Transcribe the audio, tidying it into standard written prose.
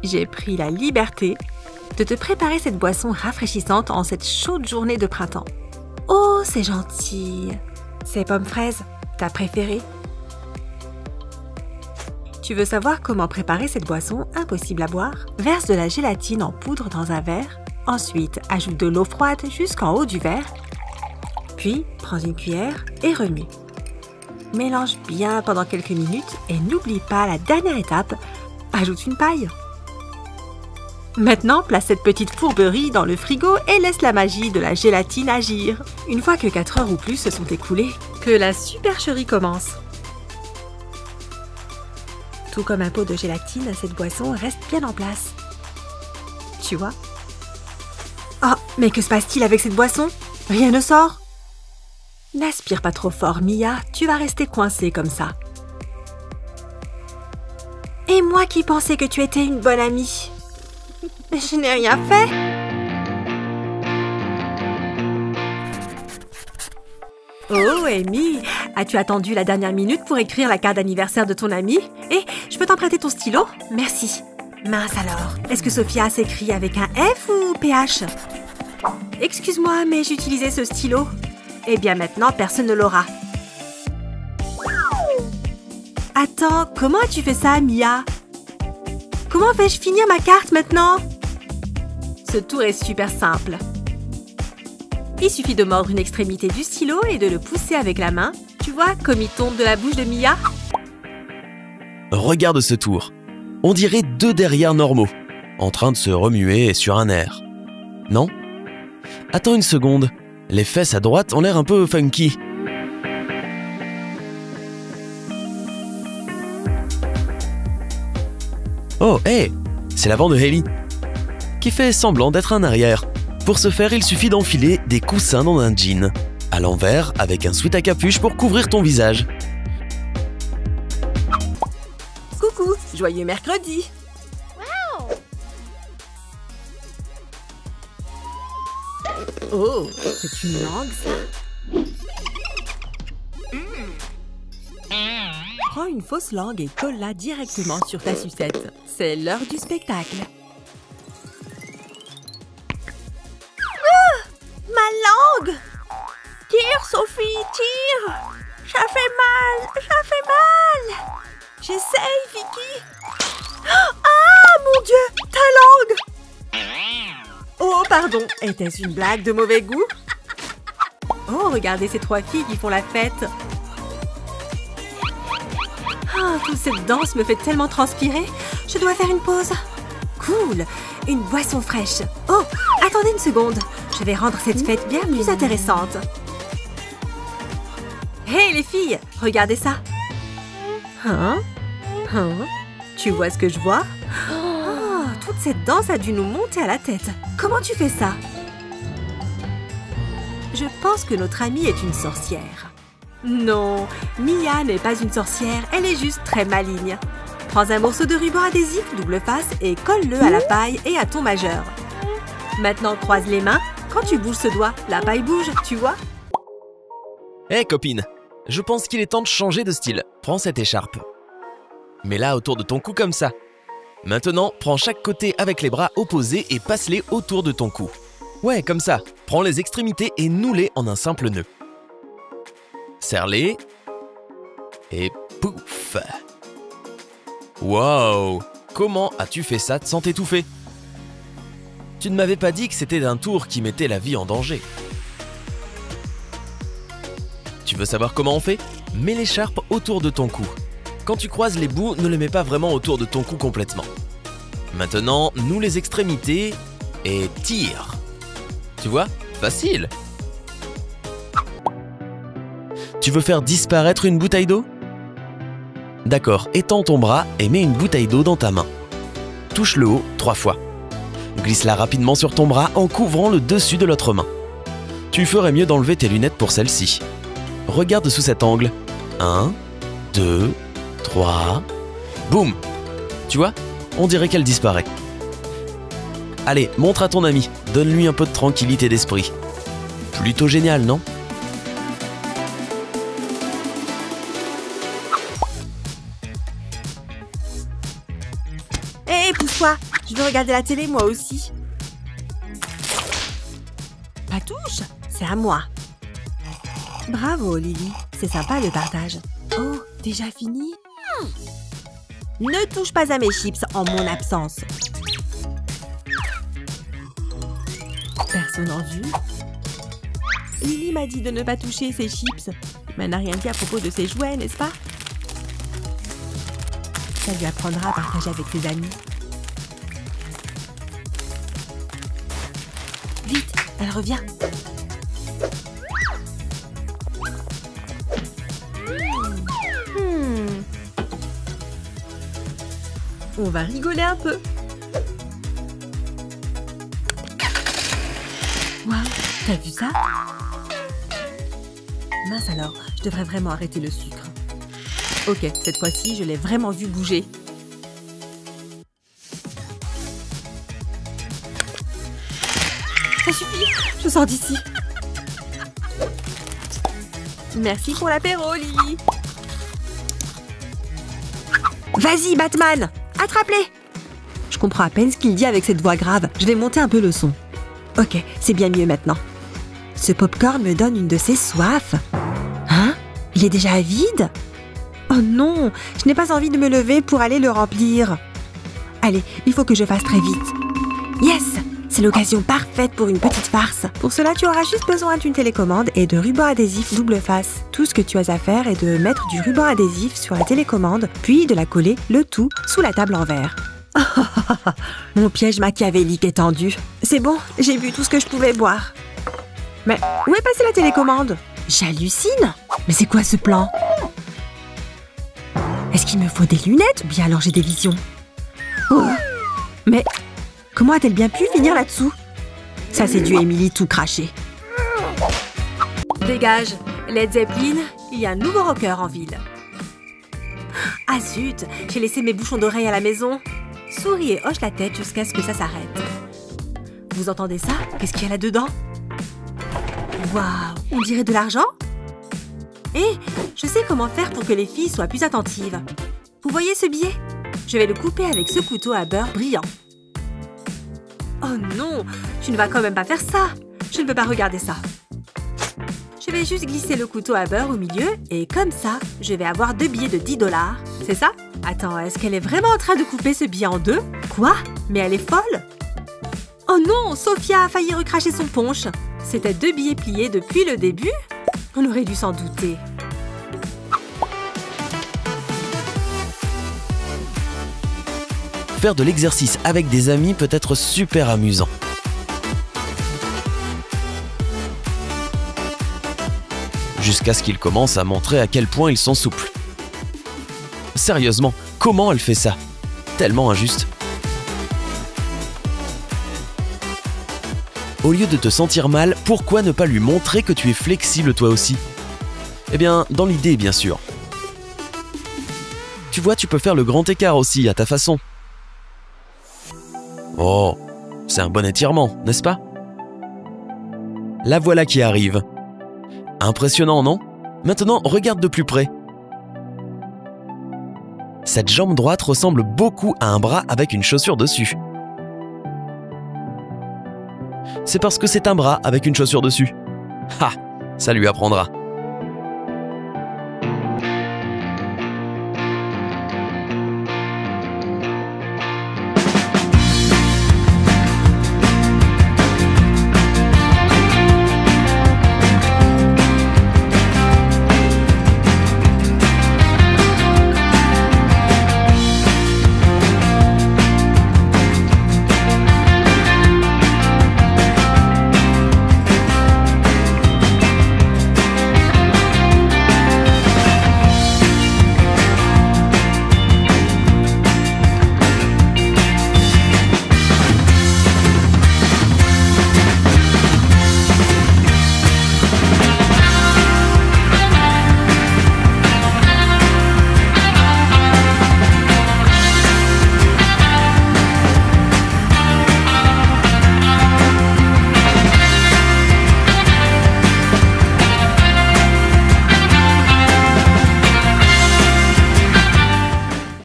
j'ai pris la liberté de te préparer cette boisson rafraîchissante en cette chaude journée de printemps. Oh, c'est gentil. C'est pomme fraise, ta préférée? Tu veux savoir comment préparer cette boisson impossible à boire? Verse de la gélatine en poudre dans un verre. Ensuite, ajoute de l'eau froide jusqu'en haut du verre. Puis, prends une cuillère et remue. Mélange bien pendant quelques minutes et n'oublie pas la dernière étape, ajoute une paille. Maintenant, place cette petite fourberie dans le frigo et laisse la magie de la gélatine agir. Une fois que 4 heures ou plus se sont écoulées, que la supercherie commence. Tout comme un pot de gélatine, cette boisson reste bien en place. Tu vois? Oh, mais que se passe-t-il avec cette boisson? Rien ne sort? N'aspire pas trop fort, Mia, tu vas rester coincée comme ça. Et moi qui pensais que tu étais une bonne amie. Je n'ai rien fait. Oh, Amy, as-tu attendu la dernière minute pour écrire la carte d'anniversaire de ton amie? Et je peux t'emprunter ton stylo? Merci. Mince alors, est-ce que Sophia s'écrit avec un F ou PH? Excuse-moi, mais j'utilisais ce stylo. Eh bien maintenant, personne ne l'aura. Attends, comment as-tu fait ça, Mia? Comment vais-je finir ma carte maintenant? Ce tour est super simple. Il suffit de mordre une extrémité du stylo et de le pousser avec la main. Tu vois, comme il tombe de la bouche de Mia. Regarde ce tour. On dirait 2 derrières normaux, en train de se remuer sur un air. Non? Attends une seconde. Les fesses à droite ont l'air un peu funky. Oh, hé! C'est l'avant de Hailey, qui fait semblant d'être un arrière. Pour ce faire, il suffit d'enfiler des coussins dans un jean, à l'envers avec un sweat à capuche pour couvrir ton visage. Coucou, joyeux mercredi! Oh, c'est une langue, ça? Prends une fausse langue et colle-la directement sur ta sucette. C'est l'heure du spectacle. Ma langue! Tire, Sophie, tire! Ça fait mal, ça fait mal! J'essaye, Vicky! Ah, mon Dieu, ta langue! Oh, pardon, était-ce une blague de mauvais goût? Oh, regardez ces 3 filles qui font la fête. Ah, toute cette danse me fait tellement transpirer. Je dois faire une pause. Cool, une boisson fraîche. Oh, attendez une seconde. Je vais rendre cette fête bien plus intéressante. Hé, les filles, regardez ça. Hein? Tu vois ce que je vois? Toute cette danse a dû nous monter à la tête. Comment tu fais ça? Je pense que notre amie est une sorcière. Non, Mia n'est pas une sorcière, elle est juste très maligne. Prends un morceau de ruban adhésif double face et colle-le à la paille et à ton majeur. Maintenant, croise les mains. Quand tu bouges ce doigt, la paille bouge, tu vois? Hé copine, je pense qu'il est temps de changer de style. Prends cette écharpe. Mets-la autour de ton cou comme ça. Maintenant, prends chaque côté avec les bras opposés et passe-les autour de ton cou. Ouais, comme ça. Prends les extrémités et noue-les en un simple nœud. Serre-les. Et pouf! Wow! Comment as-tu fait ça sans t'étouffer? Tu ne m'avais pas dit que c'était un tour qui mettait la vie en danger. Tu veux savoir comment on fait? Mets l'écharpe autour de ton cou. Quand tu croises les bouts, ne les mets pas vraiment autour de ton cou complètement. Maintenant, noue les extrémités et tire. Tu vois? Facile! Tu veux faire disparaître une bouteille d'eau? D'accord, étends ton bras et mets une bouteille d'eau dans ta main. Touche le haut 3 fois. Glisse-la rapidement sur ton bras en couvrant le dessus de l'autre main. Tu ferais mieux d'enlever tes lunettes pour celle-ci. Regarde sous cet angle. 1, 2, 3... Boum! Tu vois? On dirait qu'elle disparaît. Allez, montre à ton ami. Donne-lui un peu de tranquillité d'esprit. Plutôt génial, non? Hé, pousse-toi! Je veux regarder la télé moi aussi. Patouche, c'est à moi. Bravo Lily, c'est sympa le partage. Oh, déjà fini? Ne touche pas à mes chips en mon absence. Personne en vue. Lily m'a dit de ne pas toucher ses chips, mais elle n'a rien dit à propos de ses jouets, n'est-ce pas? Ça lui apprendra à partager avec ses amis. Vite, elle revient. On va rigoler un peu. Waouh, t'as vu ça? Mince alors, je devrais vraiment arrêter le sucre. Ok, cette fois-ci, je l'ai vraiment vu bouger. Ça suffit, je sors d'ici. Merci pour l'apéro, Lily. Vas-y, Batman, attrape-les. Je comprends à peine ce qu'il dit avec cette voix grave. Je vais monter un peu le son. Ok, c'est bien mieux maintenant. Ce popcorn me donne une de ces soifs. Hein? Il est déjà vide? Oh non, je n'ai pas envie de me lever pour aller le remplir. Allez, il faut que je fasse très vite. Yes! C'est l'occasion parfaite pour une petite farce. Pour cela, tu auras juste besoin d'une télécommande et de ruban adhésif double face. Tout ce que tu as à faire est de mettre du ruban adhésif sur la télécommande, puis de la coller, le tout, sous la table en verre. Mon piège machiavélique est tendu. C'est bon, j'ai bu tout ce que je pouvais boire. Mais où est passée la télécommande? J'hallucine. Mais c'est quoi ce plan? Est-ce qu'il me faut des lunettes? Bien alors j'ai des visions. Oh. Mais comment a-t-elle bien pu finir là-dessous? Ça c'est dû Emily tout cracher. Dégage, Led Zeppelin, il y a un nouveau rocker en ville. Ah zut, j'ai laissé mes bouchons d'oreilles à la maison. Souris et hoche la tête jusqu'à ce que ça s'arrête. Vous entendez ça? Qu'est-ce qu'il y a là-dedans? Waouh, on dirait de l'argent? Et je sais comment faire pour que les filles soient plus attentives. Vous voyez ce billet? Je vais le couper avec ce couteau à beurre brillant. Oh non, tu ne vas quand même pas faire ça. Je ne peux pas regarder ça. Je vais juste glisser le couteau à beurre au milieu et comme ça, je vais avoir 2 billets de 10 $. C'est ça? Attends, est-ce qu'elle est vraiment en train de couper ce billet en 2? Quoi? Mais elle est folle? Oh non, Sophia a failli recracher son punch. C'était 2 billets pliés depuis le début? On aurait dû s'en douter. Faire de l'exercice avec des amis peut être super amusant. Jusqu'à ce qu'ils commencent à montrer à quel point ils sont souples. Sérieusement, comment elle fait ça? Tellement injuste. Au lieu de te sentir mal, pourquoi ne pas lui montrer que tu es flexible toi aussi? Eh bien, dans l'idée, bien sûr. Tu vois, tu peux faire le grand écart aussi, à ta façon. Oh, c'est un bon étirement, n'est-ce pas? La voilà qui arrive. Impressionnant, non? Maintenant, regarde de plus près. Cette jambe droite ressemble beaucoup à un bras avec une chaussure dessus. C'est parce que c'est un bras avec une chaussure dessus. Ha! Ça lui apprendra.